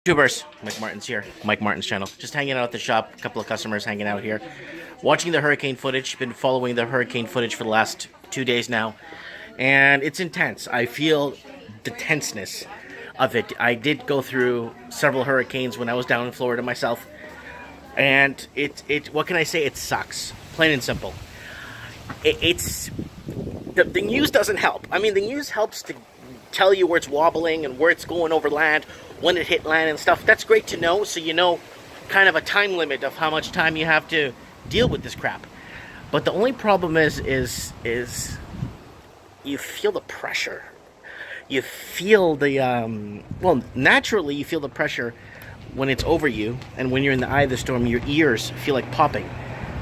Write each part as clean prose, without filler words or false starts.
YouTubers, Mike Martin's here, Mike Martin's channel. Just hanging out at the shop, a couple of customers hanging out here. Watching the hurricane footage, been following the hurricane footage for the last 2 days now. And it's intense. I feel the tenseness of it. I did go through several hurricanes when I was down in Florida myself. And what can I say? It sucks. Plain and simple. The news doesn't help. I mean, the news helps to tell you where it's wobbling and where it's going over land, when it hit land and stuff. That's great to know, so you know kind of a time limit of how much time you have to deal with this crap. But the only problem is you feel the pressure. You feel the, well, naturally you feel the pressure when it's over you, and when you're in the eye of the storm, your ears feel like popping.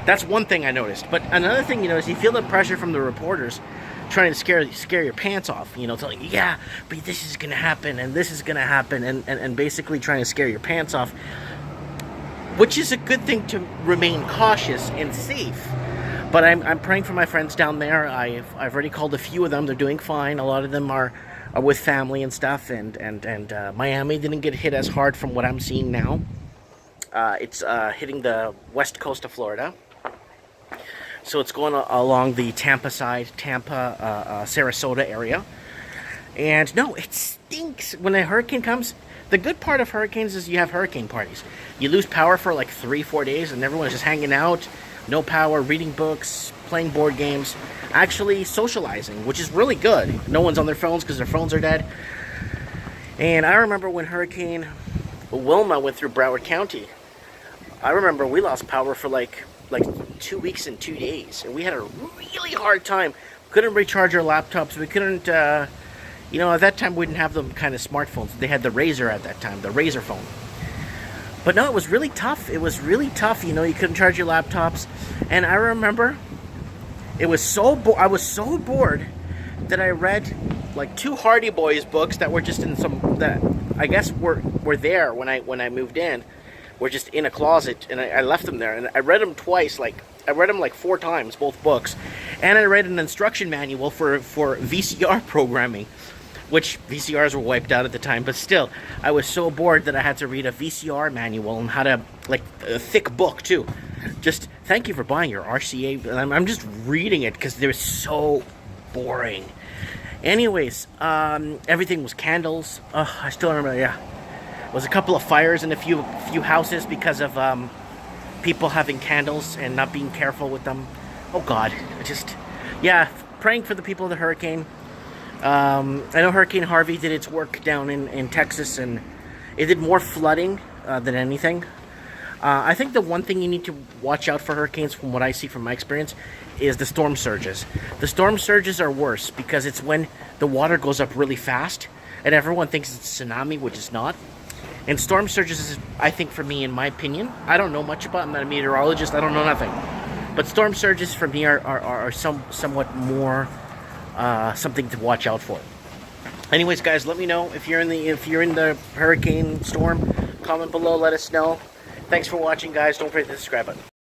That's one thing I noticed. But another thing you notice, you feel the pressure from the reporters trying to scare your pants off, you know, telling you, yeah, but this is gonna happen and this is gonna happen, and basically trying to scare your pants off, which is a good thing to remain cautious and safe. But I'm praying for my friends down there. I've already called a few of them. They're doing fine. A lot of them are with family and stuff, and Miami didn't get hit as hard from what I'm seeing now. It's hitting the west coast of Florida. So it's going along the Tampa side, Sarasota area. And no, it stinks when a hurricane comes. The good part of hurricanes is you have hurricane parties. You lose power for like 3-4 days and everyone's just hanging out, no power, reading books, playing board games, actually socializing, which is really good. No one's on their phones because their phones are dead. And I remember when Hurricane Wilma went through Broward County. I remember we lost power for like 2 weeks and 2 days, and we had a really hard time. Couldn't recharge our laptops. We couldn't, you know, at that time we didn't have them kind of smartphones. They had the Razor at that time, the Razor phone. But no, it was really tough. It was really tough. You know, you couldn't charge your laptops, and I remember it was I was so bored that I read like 2 Hardy Boys books that were just in that I guess were there when I moved in. Were just in a closet, and I left them there, and I read them twice. Like I read them like 4 times, both books, and I read an instruction manual for VCR programming, which VCRs were wiped out at the time. But still, I was so bored that I had to read a VCR manual on how to, like, a thick book too. Just thank you for buying your RCA. I'm just reading it because they're so boring. Anyways, everything was candles. I still remember. Yeah. Was a couple of fires in a few houses because of people having candles and not being careful with them. Oh God, yeah, praying for the people of the hurricane. I know Hurricane Harvey did its work down in Texas, and it did more flooding than anything. I think the one thing you need to watch out for hurricanes, from what I see from my experience, is the storm surges. The storm surges are worse because it's when the water goes up really fast, and everyone thinks it's a tsunami, which is not. And storm surges is, I think, for me, in my opinion, I don't know much about, I'm not a meteorologist, I don't know nothing. But storm surges for me are somewhat more something to watch out for. Anyways, guys, let me know if you're in the hurricane storm. Comment below, let us know. Thanks for watching, guys. Don't forget to subscribe button.